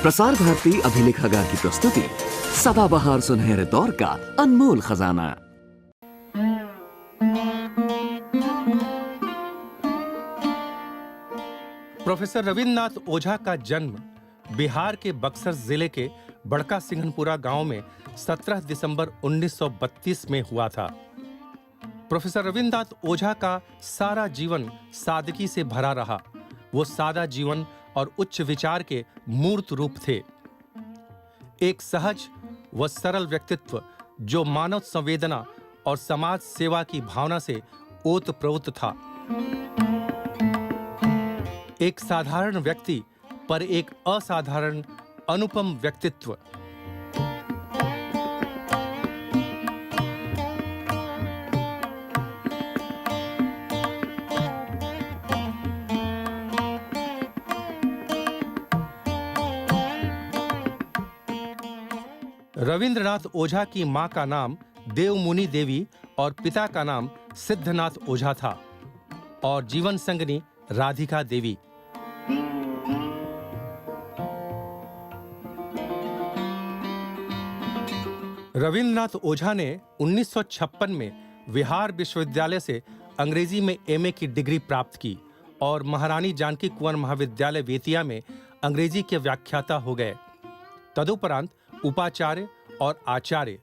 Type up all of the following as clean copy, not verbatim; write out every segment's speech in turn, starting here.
प्रसार भारती अभिलेखागार की प्रस्तुति सदाबहार सुनहरे दौर का अनमोल खजाना। प्रोफेसर रविन्द्रनाथ ओझा का जन्म बिहार के बक्सर जिले के बड़का सिंघनपुरा गांव में 17 दिसंबर 1932 में हुआ था। प्रोफेसर रविन्द्रनाथ ओझा का सारा जीवन सादगी से भरा रहा। वो सादा जीवन और उच्च विचार के मूर्त रूप थे। एक सहज व सरल व्यक्तित्व जो मानव संवेदना और समाज सेवा की भावना से ओतप्रोत था। एक साधारण व्यक्ति पर एक असाधारण अनुपम व्यक्तित्व। रविन्द्रनाथ ओझा की मां का नाम देवमुनि देवी और पिता का नाम सिद्धनाथ ओझा था और जीवन संगनी राधिका देवी। रविन्द्रनाथ ओझा ने 1956 में बिहार विश्वविद्यालय से अंग्रेजी में एमए की डिग्री प्राप्त की और महारानी जानकी कुंवर महाविद्यालय बेतिया में अंग्रेजी के व्याख्याता हो गए। तदुपरांत उपाचार्य और आचार्य।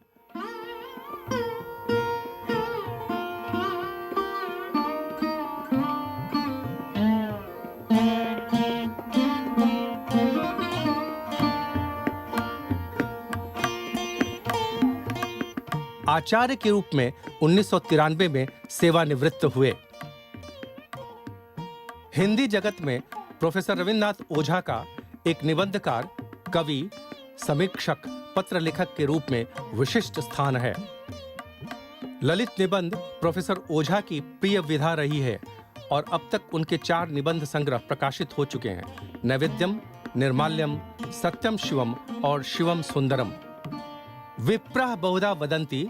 आचार्य के रूप में 1993 में सेवानिवृत्त हुए। हिंदी जगत में प्रोफेसर रविन्द्रनाथ ओझा का एक निबंधकार, कवि, समीक्षक, पत्र लेखक के रूप में विशिष्ट स्थान है। ललित निबंध प्रोफेसर ओझा की प्रिय विधा रही है और अब तक उनके 4 निबंध संग्रह प्रकाशित हो चुके हैं। नैवेद्यम, निर्माल्यम, सत्यम शिवम और शिवम सुंदरम। विप्रः बहुधा वदन्ति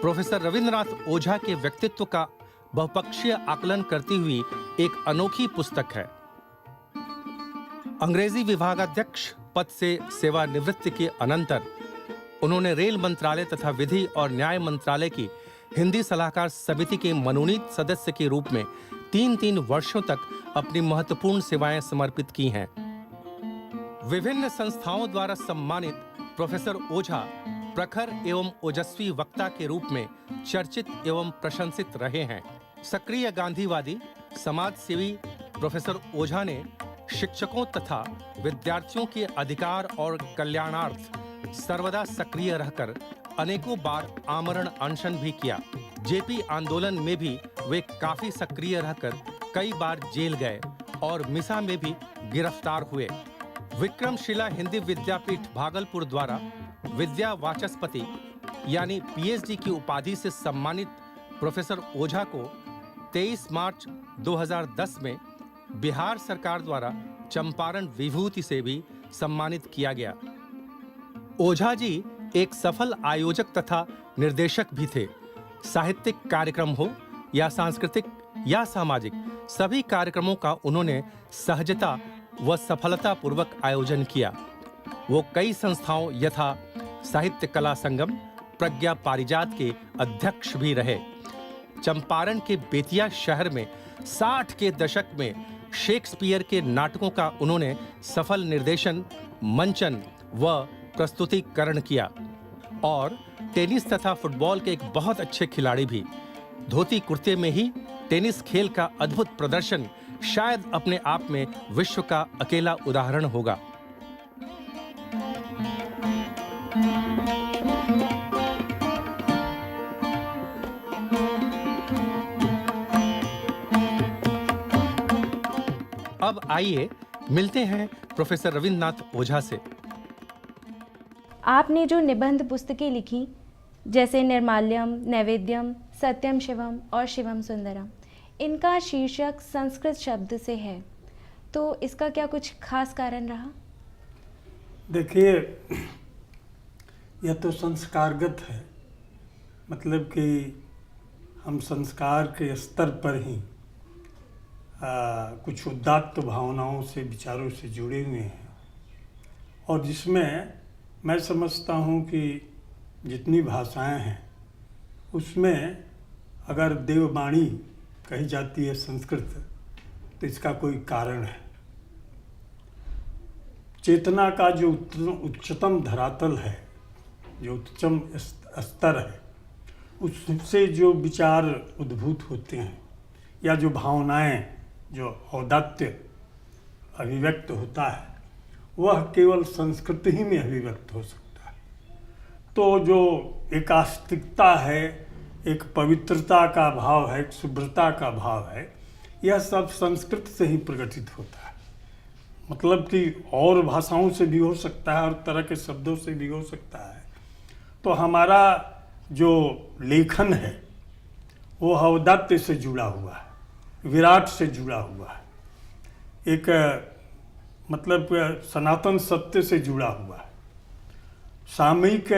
प्रोफेसर रविन्द्रनाथ ओझा के व्यक्तित्व का बहुपक्षीय आकलन करती हुई एक अनोखी पुस्तक है। अंग्रेजी विभागाध्यक्ष पद से सेवानिवृत्ति के अनंतर उन्होंने रेल मंत्रालय तथा विधि और न्याय मंत्रालय की हिंदी सलाहकार समिति के मनोनीत सदस्य के रूप में 3 वर्षों तक अपनी महत्वपूर्ण सेवाएं समर्पित की हैं। विभिन्न संस्थाओं द्वारा सम्मानित प्रोफेसर ओझा प्रखर एवं ओजस्वी वक्ता के रूप में चर्चित एवं प्रशंसित रहे हैं। सक्रिय गांधीवादी समाज सेवी प्रोफेसर ओझा ने शिक्षकों तथा विद्यार्थियों के अधिकार और कल्याणार्थ सर्वदा सक्रिय रहकर अनेकों बार आमरण अनशन भी किया। जेपी आंदोलन में भी वे काफी सक्रिय रहकर कई बार जेल गए और मिसा में भी गिरफ्तार हुए। विक्रमशिला हिंदी विद्यापीठ भागलपुर द्वारा विद्या वाचस्पति यानी पीएचडी की उपाधि से सम्मानित प्रोफेसर ओझा को 23 मार्च 2010 में बिहार सरकार द्वारा चंपारण विभूति से भी सम्मानित किया गया। ओझा जी एक सफल आयोजक तथा निर्देशक भी थे। साहित्यिक कार्यक्रम हो या सांस्कृतिक या सामाजिक, सभी कार्यक्रमों का उन्होंने सहजता व सफलतापूर्वक आयोजन किया। वो कई संस्थाओं यथा साहित्य कला संगम, प्रज्ञा पारिजात के अध्यक्ष भी रहे। चंपारण के बेतिया शहर में 60 के दशक में शेक्सपियर के नाटकों का उन्होंने सफल निर्देशन, मंचन व प्रस्तुतिकरण किया और टेनिस तथा फुटबॉल के एक बहुत अच्छे खिलाड़ी भी। धोती कुर्ते में ही टेनिस खेल का अद्भुत प्रदर्शन शायद अपने आप में विश्व का अकेला उदाहरण होगा। अब आइए मिलते हैं प्रोफेसर रविन्द्रनाथ ओझा से। आपने जो निबंध पुस्तकें लिखी जैसे निर्माल्यम, नैवेद्यम, सत्यम शिवम और शिवम सुंदरम, इनका शीर्षक संस्कृत शब्द से है, तो इसका क्या कुछ खास कारण रहा? देखिए, यह तो संस्कारगत है, मतलब कि हम संस्कार के स्तर पर ही कुछ उदात्त भावनाओं से, विचारों से जुड़े हुए हैं और जिसमें मैं समझता हूँ कि जितनी भाषाएं हैं उसमें अगर देववाणी कही जाती है संस्कृत, तो इसका कोई कारण है। चेतना का जो उच्चतम धरातल है, जो उच्चतम स्तर है, उससे जो विचार उद्भूत होते हैं या जो भावनाएं, जो औदात्य अभिव्यक्त होता है, वह केवल संस्कृत ही में अभिव्यक्त हो सकता है। तो जो एक आस्तिकता है, एक पवित्रता का भाव है, एक शुभ्रता का भाव है, यह सब संस्कृत से ही प्रकटित होता है। मतलब कि और भाषाओं से भी हो सकता है और तरह के शब्दों से भी हो सकता है। तो हमारा जो लेखन है वो औदात्य से जुड़ा हुआ है, विराट से जुड़ा हुआ है, एक मतलब सनातन सत्य से जुड़ा हुआ है। सामयिक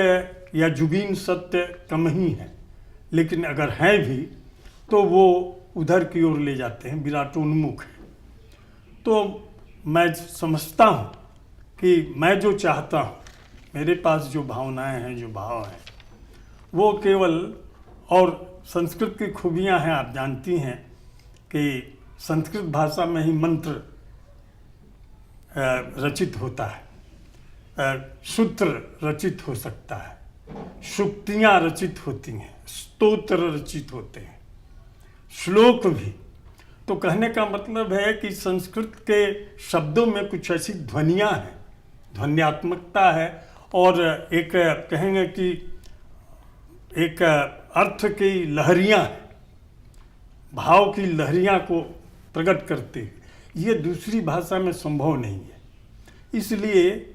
या जुगीन सत्य कम ही है, लेकिन अगर हैं भी तो वो उधर की ओर ले जाते हैं, विराटोन्मुख है। तो मैं समझता हूँ कि मैं जो चाहता हूँ, मेरे पास जो भावनाएं हैं, जो भाव हैं, वो केवल, और संस्कृत की खूबियाँ हैं, आप जानती हैं कि संस्कृत भाषा में ही मंत्र रचित होता है, सूत्र रचित हो सकता है, सूक्तियाँ रचित होती हैं, स्तोत्र रचित होते हैं, श्लोक भी। तो कहने का मतलब है कि संस्कृत के शब्दों में कुछ ऐसी ध्वनियाँ हैं, ध्वन्यात्मकता है, और एक कहेंगे कि एक अर्थ की लहरियाँ हैं, भाव की लहरियाँ को प्रकट करते हैं। ये दूसरी भाषा में संभव नहीं है। इसलिए,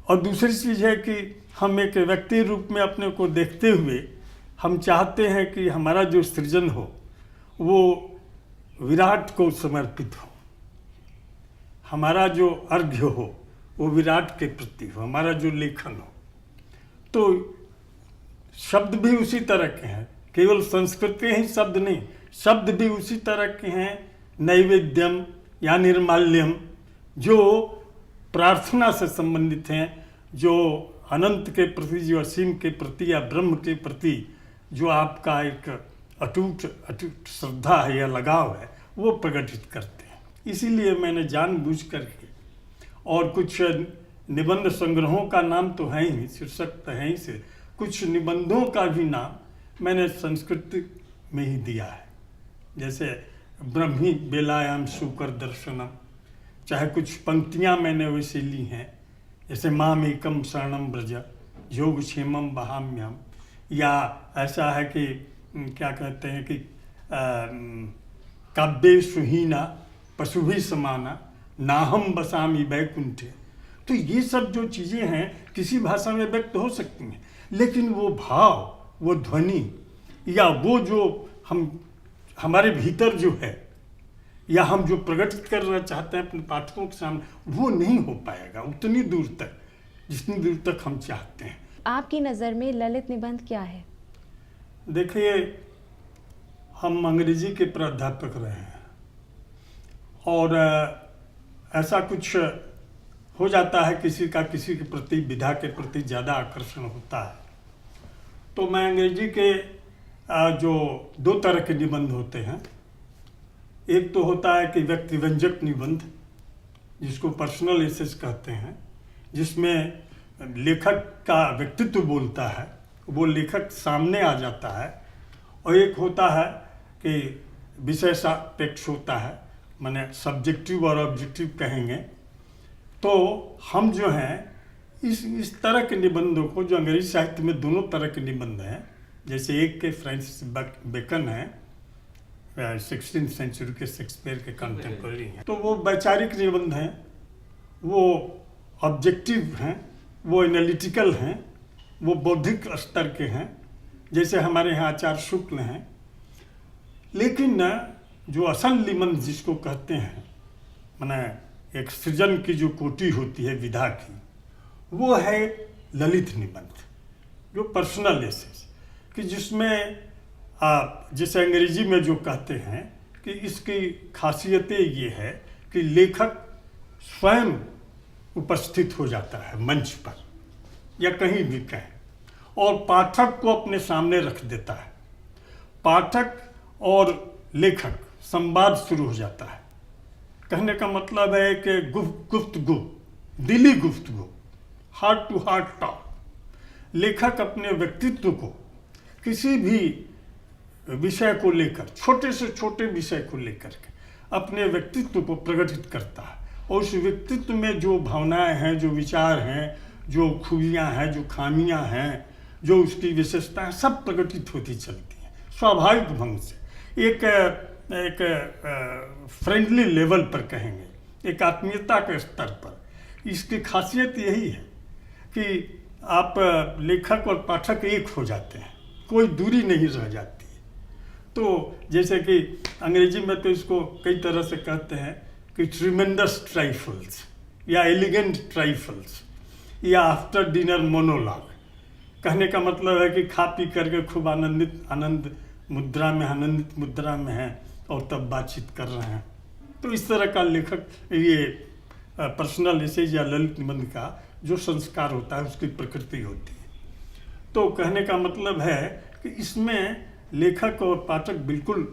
और दूसरी चीज़ है कि हम एक व्यक्ति रूप में अपने को देखते हुए हम चाहते हैं कि हमारा जो सृजन हो वो विराट को समर्पित हो, हमारा जो अर्घ्य हो वो विराट के प्रति हो, हमारा जो लेखन हो। तो शब्द भी उसी तरह के हैं, केवल संस्कृत के ही शब्द नहीं, शब्द भी उसी तरह के हैं। नैवेद्यम या निर्माल्यम, जो प्रार्थना से संबंधित हैं, जो अनंत के प्रति, जो असीम के प्रति या ब्रह्म के प्रति जो आपका एक अटूट श्रद्धा है या लगाव है, वो प्रकटित करते हैं। इसीलिए मैंने जानबूझ करके, और कुछ निबंध संग्रहों का नाम तो है ही, शीर्षक तो है ही से, कुछ निबंधों का भी नाम मैंने संस्कृत में ही दिया है। जैसे ब्रह्मी बेलायाम शुकर दर्शनम, चाहे कुछ पंक्तियाँ मैंने वैसे ली हैं, जैसे माम एकम शरणम ब्रज योगक्षेमम वहाम्यम, या ऐसा है कि क्या कहते हैं कि काव्ये सुहीना पशुभि समाना नाहम बसामी बैकुंठे। तो ये सब जो चीज़ें हैं किसी भाषा में व्यक्त हो सकती हैं, लेकिन वो भाव, वो ध्वनि, या वो जो हमारे भीतर जो है, या हम जो प्रकटित करना चाहते हैं अपने पाठकों के सामने, वो नहीं हो पाएगा उतनी दूर तक जितनी दूर तक हम चाहते हैं। आपकी नज़र में ललित निबंध क्या है? देखिए, हम अंग्रेजी के प्राध्यापक रहे हैं, और ऐसा कुछ हो जाता है किसी का किसी के प्रति, विधा के प्रति ज़्यादा आकर्षण होता है। तो मैं अंग्रेजी के जो दो तरह के निबंध होते हैं, एक तो होता है कि व्यक्ति व्यंजक निबंध, जिसको पर्सनल एसेस कहते हैं, जिसमें लेखक का व्यक्तित्व बोलता है, वो लेखक सामने आ जाता है। और एक होता है कि विषय सापेक्ष होता है, माने सब्जेक्टिव और ऑब्जेक्टिव कहेंगे। तो हम जो हैं इस तरह के निबंधों को, जो अंग्रेजी साहित्य में दोनों तरह के निबंध हैं, जैसे एक के फ्रांसिस बेकन हैं, 16th सेंचुरी के शेक्सपियर के कंटेम्पररी हैं, तो वो वैचारिक निबंध हैं, वो ऑब्जेक्टिव हैं, वो एनालिटिकल हैं, वो बौद्धिक स्तर के हैं, जैसे हमारे यहाँ आचार्य शुक्ल हैं। लेकिन जो असल निबंध जिसको कहते हैं, माने एक सृजन की जो कोटि होती है विधा की, वो है ललित निबंध, जो पर्सनल एसेस, कि जिसमें जैसे अंग्रेजी में जो कहते हैं कि इसकी खासियतें ये है कि लेखक स्वयं उपस्थित हो जाता है मंच पर या कहीं भी कहें, और पाठक को अपने सामने रख देता है। पाठक और लेखक संवाद शुरू हो जाता है। कहने का मतलब है कि गुफ्तगू, दिली गुफ्तगू, हार्ट टू हार्ट टॉक। लेखक अपने व्यक्तित्व को किसी भी विषय को लेकर, छोटे से छोटे विषय को लेकर के अपने व्यक्तित्व को प्रकटित करता है, और उस व्यक्तित्व में जो भावनाएं हैं, जो विचार हैं, जो खूबियां हैं, जो खामियां हैं, जो उसकी विशेषताएं, सब प्रकटित होती चलती हैं स्वाभाविक ढंग से। एक फ्रेंडली लेवल पर कहेंगे, एक आत्मीयता के स्तर पर। इसकी खासियत यही है कि आप लेखक और पाठक एक हो जाते हैं, कोई दूरी नहीं रह जाती है। तो जैसे कि अंग्रेजी में तो इसको कई तरह से कहते हैं कि ट्रिमेंडस ट्राइफल्स या एलिगेंट ट्राइफल्स या आफ्टर डिनर मोनोलॉग। कहने का मतलब है कि खा पी करके खूब आनंदित मुद्रा में हैं और तब बातचीत कर रहे हैं। तो इस तरह का लेखक, ये पर्सनल एसेज या ललित निबंध का जो संस्कार होता है उसकी प्रकृति होती है। तो कहने का मतलब है कि इसमें लेखक और पाठक बिल्कुल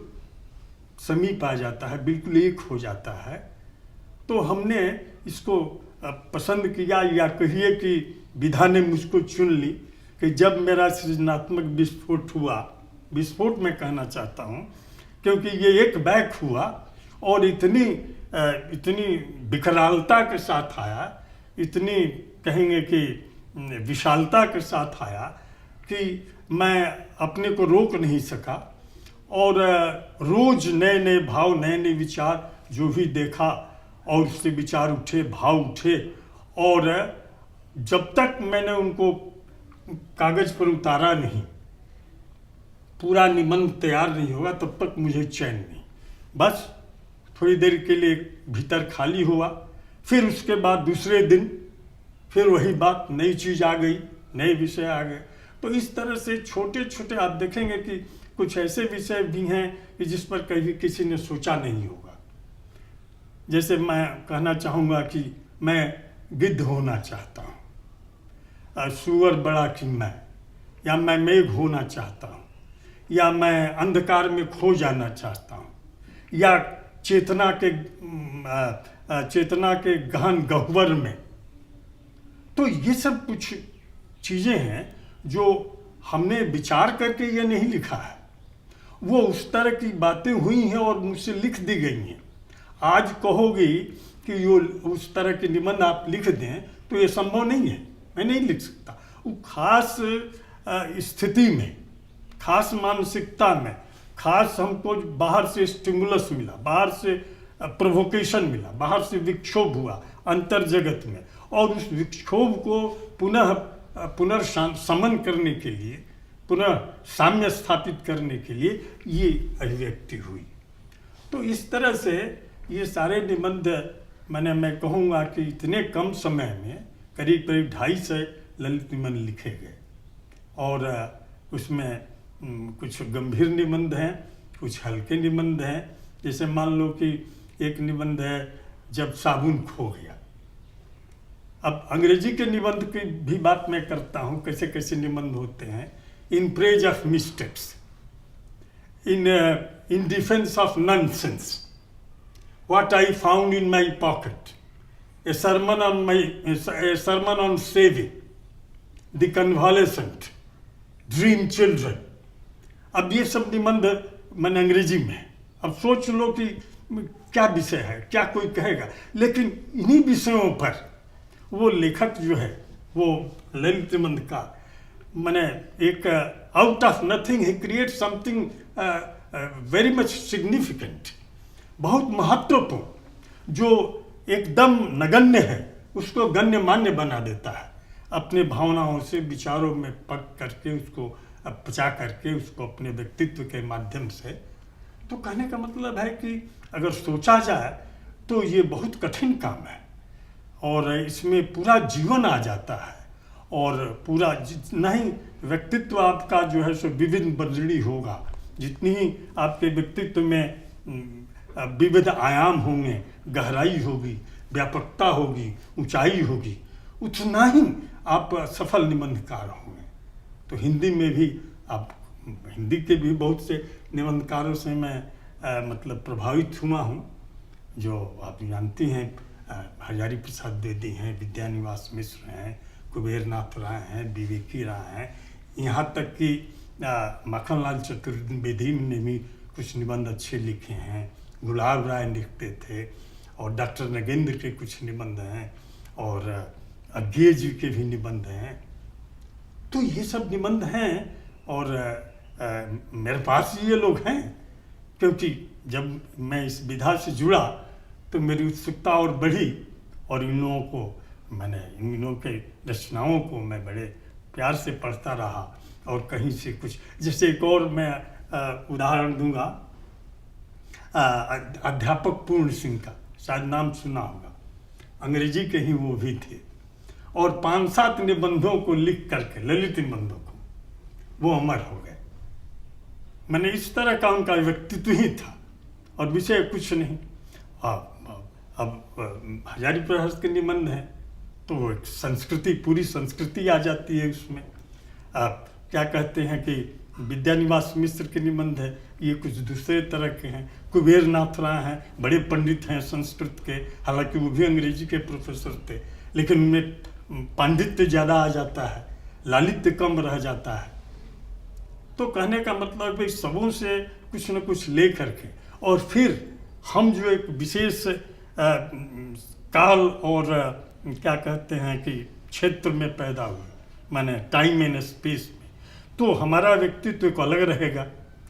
समीप आ जाता है, बिल्कुल एक हो जाता है। तो हमने इसको पसंद किया, या कहिए कि विधा ने मुझको चुन ली कि जब मेरा सृजनात्मक विस्फोट हुआ, विस्फोट में कहना चाहता हूँ क्योंकि ये एक बैक हुआ और इतनी विकरालता के साथ आया, इतनी कहेंगे कि विशालता के साथ आया कि मैं अपने को रोक नहीं सका, और रोज नए नए भाव, नए नए विचार जो भी देखा और उससे विचार उठे, भाव उठे, और जब तक मैंने उनको कागज पर उतारा नहीं, पूरा निबंध तैयार नहीं होगा, तब तक मुझे चैन नहीं। बस थोड़ी देर के लिए भीतर खाली हुआ, फिर उसके बाद दूसरे दिन फिर वही बात, नई चीज़ आ गई, नए विषय आ गए। तो इस तरह से छोटे छोटे आप देखेंगे कि कुछ ऐसे विषय भी हैं कि जिस पर कभी किसी ने सोचा नहीं होगा। जैसे मैं कहना चाहूँगा कि मैं गिद्ध होना चाहता हूँ, सुअर बड़ा कि मैं, या मैं मेघ होना चाहता हूँ, या मैं अंधकार में खो जाना चाहता हूँ, या चेतना के गहन गह्वर में। तो ये सब कुछ चीज़ें हैं जो हमने विचार करके ये नहीं लिखा है, वो उस तरह की बातें हुई हैं और मुझसे लिख दी गई हैं। आज कहोगी कि ये उस तरह के निबंध आप लिख दें तो ये संभव नहीं है, मैं नहीं लिख सकता। वो खास स्थिति में, खास मानसिकता में, खास हमको बाहर से स्टिमुलस मिला, बाहर से प्रोवोकेशन मिला, बाहर से विक्षोभ हुआ अंतर जगत में, और उस विक्षोभ को पुनर्समन करने के लिए, पुनः साम्य स्थापित करने के लिए ये अभिव्यक्ति हुई। तो इस तरह से ये सारे निबंध मैं कहूँगा कि इतने कम समय में करीब 250 ललित निबंध लिखे गए, और उसमें कुछ गंभीर निबंध हैं, कुछ हल्के निबंध हैं। जैसे मान लो कि एक निबंध है जब साबुन खो गया। अब अंग्रेजी के निबंध की भी बात मैं करता हूँ, कैसे कैसे निबंध होते हैं। In praise of mistakes, in defence of nonsense, what I found in my pocket, A sermon on saving, the convalescent, dream children. अब ये सब निबंध मैंने अंग्रेजी में है। अब सोच लो कि क्या विषय है, क्या कोई कहेगा, लेकिन इन्हीं विषयों पर वो लेखक जो है, वो ललित निबंध का एक out of nothing he create something very much significant, बहुत महत्वपूर्ण, जो एकदम नगण्य है उसको गण्य मान्य बना देता है। अपने भावनाओं से, विचारों में पक करके, उसको पचा करके, उसको अपने व्यक्तित्व के माध्यम से। तो कहने का मतलब है कि अगर सोचा जाए तो ये बहुत कठिन काम है, और इसमें पूरा जीवन आ जाता है, और पूरा जितना ही व्यक्तित्व आपका जो है सो विविध बदली होगा, जितनी ही आपके व्यक्तित्व में विविध आयाम होंगे, गहराई होगी, व्यापकता होगी, ऊंचाई होगी, उतना ही आप सफल निबंधकार होंगे। तो हिंदी में भी आप, हिंदी के भी बहुत से निबंधकारों से मैं मतलब प्रभावित हुआ हूँ, जो आप जानती हैं, हजारी प्रसाद द्विवेदी हैं, विद्यानिवास मिश्र हैं, कुबेर नाथ राय हैं, विवेकी राय हैं, यहाँ तक कि माखनलाल चतुर्वेदी ने भी कुछ निबंध अच्छे लिखे हैं, गुलाब राय लिखते थे, और डॉक्टर नगेंद्र के कुछ निबंध हैं, और अज्ञे जी के भी निबंध हैं। तो ये सब निबंध हैं, और मेरे पास ये लोग हैं, क्योंकि जब मैं इस विधा से जुड़ा तो मेरी उत्सुकता और बढ़ी, और इन लोगों को मैंने, इन लोगों के रचनाओं को मैं बड़े प्यार से पढ़ता रहा, और कहीं से कुछ, जैसे एक और मैं उदाहरण दूंगा, अध्यापक पूर्ण सिंह का, शायद नाम सुना होगा, अंग्रेजी के ही वो भी थे, और 5-7 निबंधों को लिख करके, ललित निबंधों को, वो अमर हो गए। मैंने इस तरह का उनका व्यक्तित्व ही था, और विषय कुछ नहीं। अब हजारी प्रहर्ष के निबंध हैं, तो एक संस्कृति, पूरी संस्कृति आ जाती है उसमें। क्या कहते हैं कि विद्यानिवास मिश्र के निबंध है, ये कुछ दूसरे तरह के हैं। कुबेर नाथ राय हैं, बड़े पंडित हैं संस्कृत के, हालांकि वो भी अंग्रेजी के प्रोफेसर थे, लेकिन उनमें पांडित्य ज़्यादा आ जाता है, लालित्य कम रह जाता है। तो कहने का मतलब है सबों से कुछ न कुछ ले करके, और फिर हम जो एक विशेष काल और क्या कहते हैं कि क्षेत्र में पैदा हुए, माने टाइम एंड स्पेस में, तो हमारा व्यक्तित्व एक अलग रहेगा।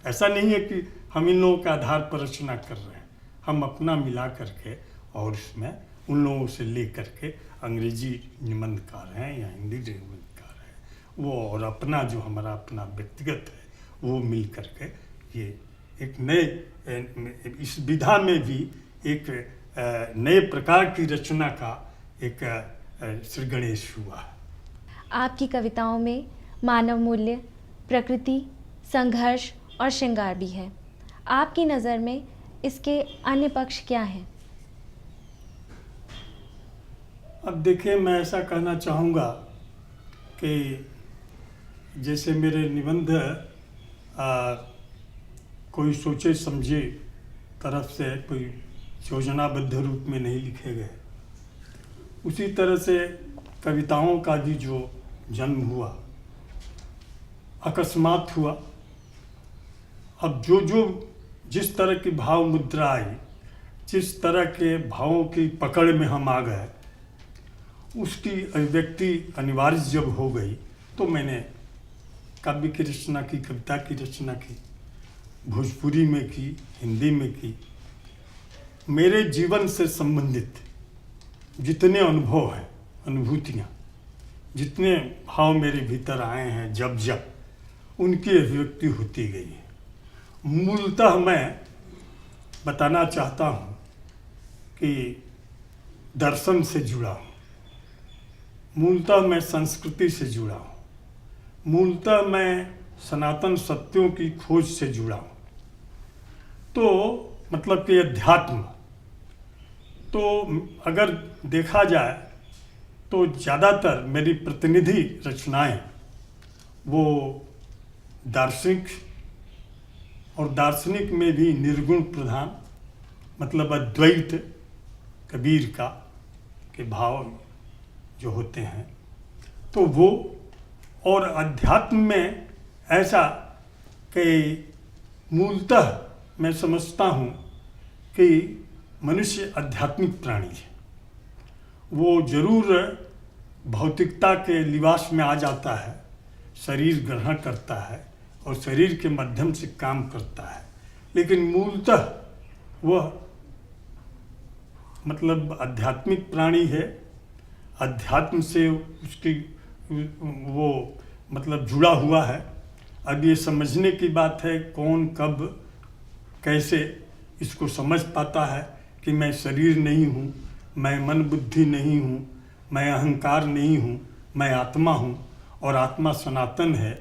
ऐसा नहीं है कि हम इन लोगों के आधार पर रचना कर रहे हैं, हम अपना मिला करके, और उसमें उन लोगों से ले करके अंग्रेजी निबंधकार हैं या हिंदी निबंधकार हैं वो, और अपना जो हमारा अपना व्यक्तिगत है वो मिल करके ये एक नए, इस विधा में भी एक नए प्रकार की रचना का एक श्री गणेश हुआ है। आपकी कविताओं में मानव मूल्य, प्रकृति, संघर्ष और श्रृंगार भी है। आपकी नज़र में इसके अन्य पक्ष क्या हैं? अब देखिए, मैं ऐसा कहना चाहूँगा कि जैसे मेरे निबंध कोई सोचे समझे तरफ से, कोई योजनाबद्ध रूप में नहीं लिखे गए, उसी तरह से कविताओं का भी जो जन्म हुआ अकस्मात हुआ। अब जो जिस तरह की भाव मुद्रा आई, जिस तरह के भावों की पकड़ में हम आ गए, उसकी अभिव्यक्ति अनिवार्य जब हो गई, तो मैंने काव्य की रचना की, कविता की रचना की, भोजपुरी में की, हिंदी में की। मेरे जीवन से संबंधित जितने अनुभव हैं, अनुभूतियाँ, जितने भाव मेरे भीतर आए हैं, जब उनकी अभिव्यक्ति होती गई है। मूलतः मैं बताना चाहता हूँ कि दर्शन से जुड़ा हूँ, मूलतः मैं संस्कृति से जुड़ा हूँ, मूलतः मैं सनातन सत्यों की खोज से जुड़ा हूँ। तो मतलब कि अध्यात्म, तो अगर देखा जाए तो ज़्यादातर मेरी प्रतिनिधि रचनाएं वो दार्शनिक, और दार्शनिक में भी निर्गुण प्रधान, मतलब अद्वैत कबीर का के भाव जो होते हैं, तो वो, और अध्यात्म में ऐसा कि मूलतः मैं समझता हूँ कि मनुष्य आध्यात्मिक प्राणी है। वो जरूर भौतिकता के लिबास में आ जाता है, शरीर ग्रहण करता है और शरीर के माध्यम से काम करता है, लेकिन मूलतः वह मतलब आध्यात्मिक प्राणी है। अध्यात्म से उसकी वो मतलब जुड़ा हुआ है। अब ये समझने की बात है कौन कब कैसे इसको समझ पाता है कि मैं शरीर नहीं हूँ, मैं मन बुद्धि नहीं हूँ, मैं अहंकार नहीं हूँ, मैं आत्मा हूँ, और आत्मा सनातन है,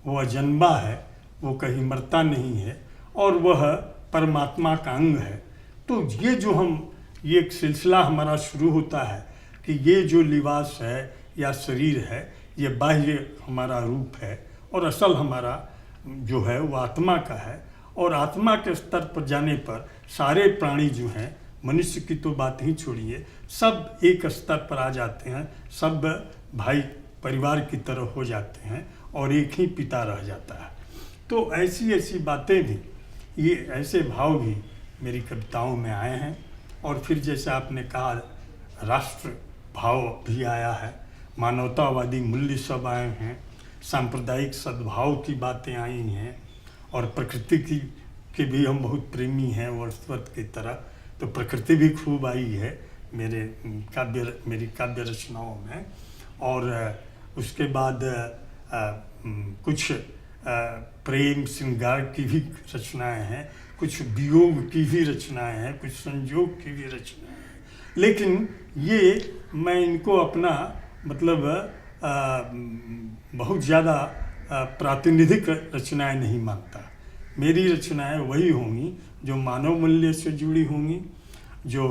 वो अजन्मा है, वो कहीं मरता नहीं है, और वह परमात्मा का अंग है। तो ये जो हम ये एक सिलसिला हमारा शुरू होता है कि ये जो लिबास है या शरीर है ये बाह्य हमारा रूप है और असल हमारा जो है वो आत्मा का है। और आत्मा के स्तर पर जाने पर सारे प्राणी जो हैं, मनुष्य की तो बात ही छोड़िए, सब एक स्तर पर आ जाते हैं, सब भाई परिवार की तरह हो जाते हैं और एक ही पिता रह जाता है। तो ऐसी ऐसी बातें भी, ये ऐसे भाव भी मेरी कविताओं में आए हैं। और फिर जैसे आपने कहा राष्ट्र भाव भी आया है, मानवतावादी मूल्य सब आए हैं, सांप्रदायिक सद्भाव की बातें आई हैं और प्रकृति की के भी हम बहुत प्रेमी हैं वर्षवत की तरह, तो प्रकृति भी खूब आई है मेरी काव्य रचनाओं में। और उसके बाद कुछ प्रेम श्रृंगार की भी रचनाएं हैं, कुछ वियोग की भी रचनाएं हैं, कुछ संयोग की भी रचनाएं हैं। लेकिन ये मैं इनको अपना मतलब बहुत ज़्यादा प्रातिनिधिक रचनाएं नहीं मानता। मेरी रचनाएं वही होंगी जो मानव मूल्य से जुड़ी होंगी, जो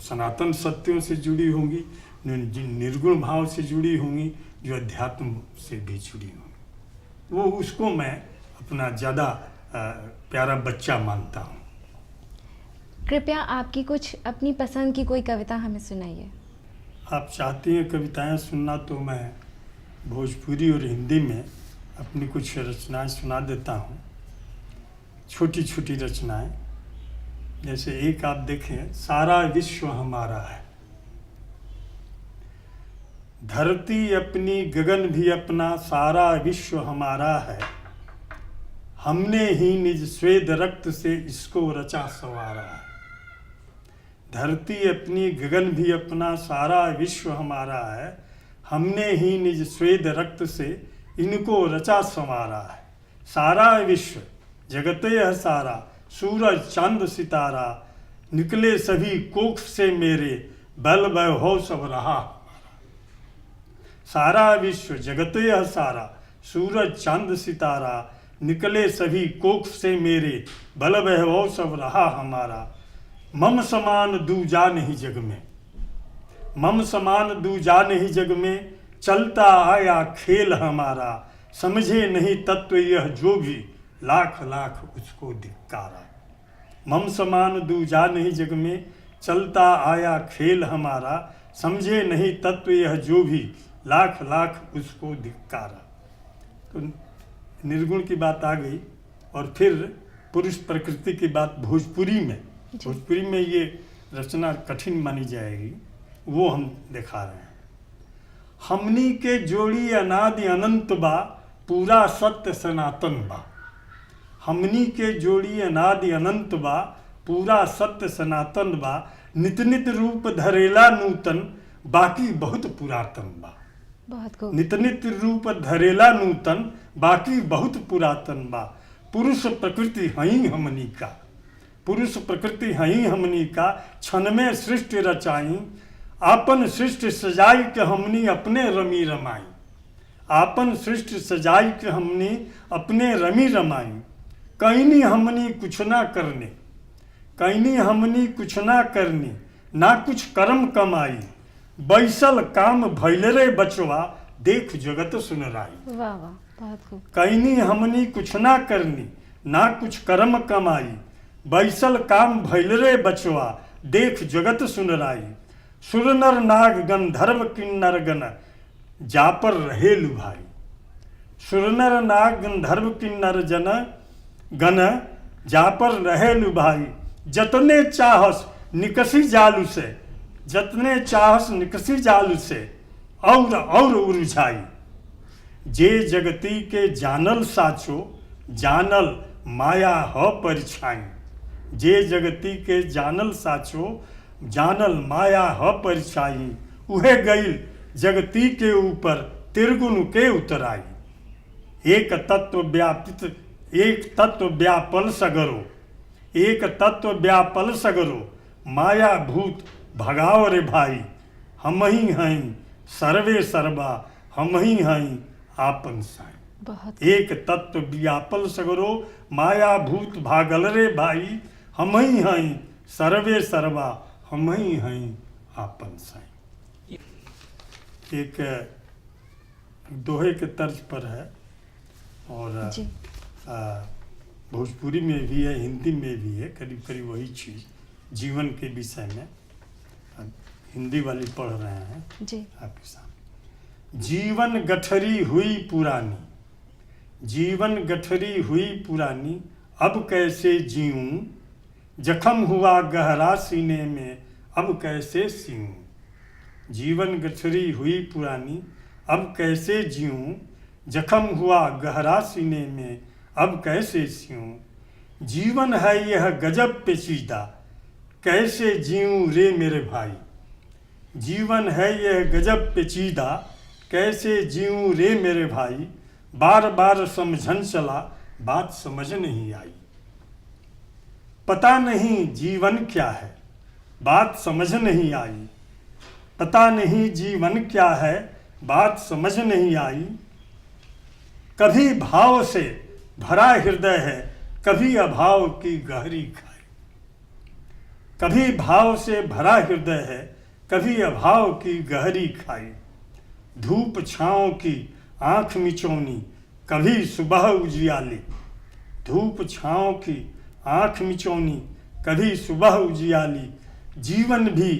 सनातन सत्यों से जुड़ी होंगी, निर्गुण भाव से जुड़ी होंगी, जो अध्यात्म से भी जुड़ी होंगी। वो उसको मैं अपना ज़्यादा प्यारा बच्चा मानता हूँ। कृपया आपकी कुछ अपनी पसंद की कोई कविता हमें सुनाइए। आप चाहती हैं कविताएं सुनना तो मैं भोजपुरी और हिंदी में अपनी कुछ रचनाएं सुना देता हूँ, छोटी छोटी रचनाएं। जैसे एक आप देखें, सारा विश्व हमारा है, धरती अपनी गगन भी अपना, सारा विश्व हमारा है, हमने ही निज स्वेद रक्त से इसको रचा संवारा है। धरती अपनी गगन भी अपना, सारा विश्व हमारा है, हमने ही निज स्वेद रक्त से इनको रचा संवारा है। सारा विश्व जगते है सारा, सूरज चांद सितारा, निकले सभी कोख से मेरे, बल वैभव सब रहा हमारा। सारा विश्व जगते है सारा, सूरज चांद सितारा, निकले सभी कोख से मेरे, बल वैभव सब रहा हमारा। मम समान दूजा नहीं जग में, मम समान दूजा नहीं जग में, चलता आया खेल हमारा, समझे नहीं तत्व यह जो भी, लाख लाख उसको धिक्कारा। मम समान दूजा नहीं जग में, चलता आया खेल हमारा, समझे नहीं तत्व यह जो भी, लाख लाख उसको धिक्कारा। तो निर्गुण की बात आ गई। और फिर पुरुष प्रकृति की बात भोजपुरी में ये रचना कठिन मानी जाएगी, वो हम दिखा रहे हैं। हमनी के जोड़ी अनादि अनंत बा, पूरा सत्य सनातन बा। हमनी के जोड़ी अनादि अनंत बा, पूरा सत्य सनातन बा, नित नित रूप धरेला नूतन, बाकी बहुत पुरातन बा। बहुत खूब। नित नित रूप धरेला नूतन, बाकी बहुत पुरातन बा। पुरुष प्रकृति हई हमनी का, पुरुष प्रकृति हई हमनी का, क्षण में सृष्टि रचाई, आपन सृष्टि सजाई के हमनी अपने रमी रमाई। आपन सृष्टि सजाई के हमनी अपने रमी रमाई। कहीं हमनी कुछ ना करने, कहीं हमनी कुछ ना करनी, ना कुछ कर्म कमाई, बैसल काम भैल रे बचवा, देख जगत सुन राई। वाह वाह, बहुत खूब। कहीं हमनी कुछ ना करनी, ना कुछ कर्म कमाई, बैसल काम भैल रे बचवा, देख जगत सुन राई। सुर नर नाग गंधर्व किन्नर गण, जा पर रहे लुभाई। सुर नर नाग गंधर्व किन्नर जन गण, जा पर रहे लुभाई। जतने चाहस निकसी जालू से, जतने चाहस निकसी जालू से, और उलझाई। जे जगती के जानल साचो, जानल माया ह परिछाई। जे जगती के जानल साचो, जानल माया ह परिछाई। उहे गईल जगती के ऊपर, त्रिगुण के उतराई। एक तत्व व्यापित, एक तत्व व्यापल सगरो, एक तत्व व्यापल सगरो, माया भूत भगाओ रे भाई। हम ही हैं सर्वे सर्वा, हम ही हैं आपन साई। बहुत एक तत्व व्यापल सगरो, माया भूत भागल रे भाई। हम ही हैं सर्वे सर्वा हम ही हैं आपन साईं। एक दोहे के तर्ज पर है और जी। भोजपुरी में भी है, हिंदी में भी है, करीब करीब वही चीज़ जीवन के विषय में। हिंदी वाली पढ़ रहे हैं जी। आपके सामने। जीवन गठरी हुई पुरानी, जीवन गठरी हुई पुरानी, अब कैसे जीऊं, जख्म हुआ गहरा सीने में, अब कैसे सीऊं। जीवन गठरी हुई पुरानी, अब कैसे जीऊं, जख्म हुआ गहरा सीने में, अब कैसे सीऊं। जीवन है यह गजब पेचीदा, कैसे जीऊं रे मेरे भाई। जीवन है यह गजब पेचीदा, कैसे जीऊं रे मेरे भाई। बार बार समझन चला, बात समझ नहीं आई। पता नहीं जीवन क्या है, बात समझ नहीं आई। पता नहीं जीवन क्या है, बात समझ नहीं आई। कभी भाव से भरा हृदय है, कभी अभाव की गहरी खाई। कभी भाव से भरा हृदय है, कभी अभाव की गहरी खाई। धूप छाँव की आँख मिचौनी, कभी सुबह उजियाली। धूप छाँव की आँख मिचौनी, कभी सुबह उजियाली। जीवन भी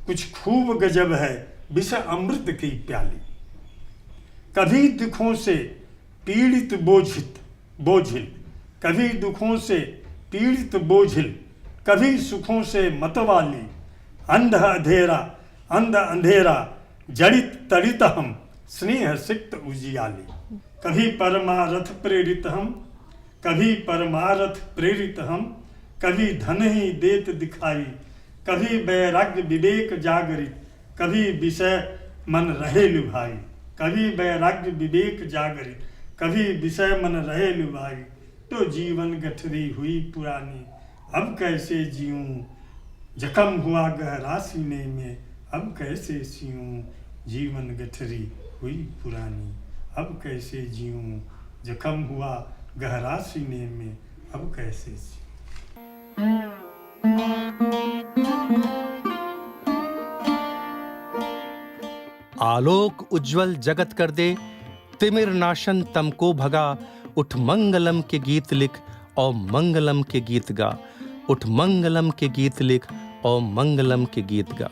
कुछ खूब गजब है, विष अमृत की प्याली। कभी दुखों से पीड़ित बोझिल, कभी दुखों से पीड़ित बोझिल, कभी सुखों से मतवाली। अंध अंधेरा जड़ित तड़ित हम, स्नेह सिक्त उजियाली। कभी परमारथ प्रेरित हम, कभी परमारथ प्रेरित हम। कभी धन ही देत दिखाई, कभी वैराग्य विवेक जागरित। कभी विषय मन रहे लुभाई, कभी वैराग्य विवेक जागरित। कभी विषय मन रहे लुभाई। तो जीवन गठरी हुई पुरानी, अब कैसे जीऊं, जख्म हुआ गहरा सीने में, अब कैसे सीऊं। जीवन गठरी हुई पुरानी, अब कैसे जीऊं, जख्म हुआ गहरा सीने में, अब कैसे सीऊं। आलोक उज्जवल जगत कर दे, तिमिर नाशन तम को भगा। उठ मंगलम के गीत लिख और मंगलम के गीत गा। उठ मंगलम के गीत लिख और मंगलम के गीत गा।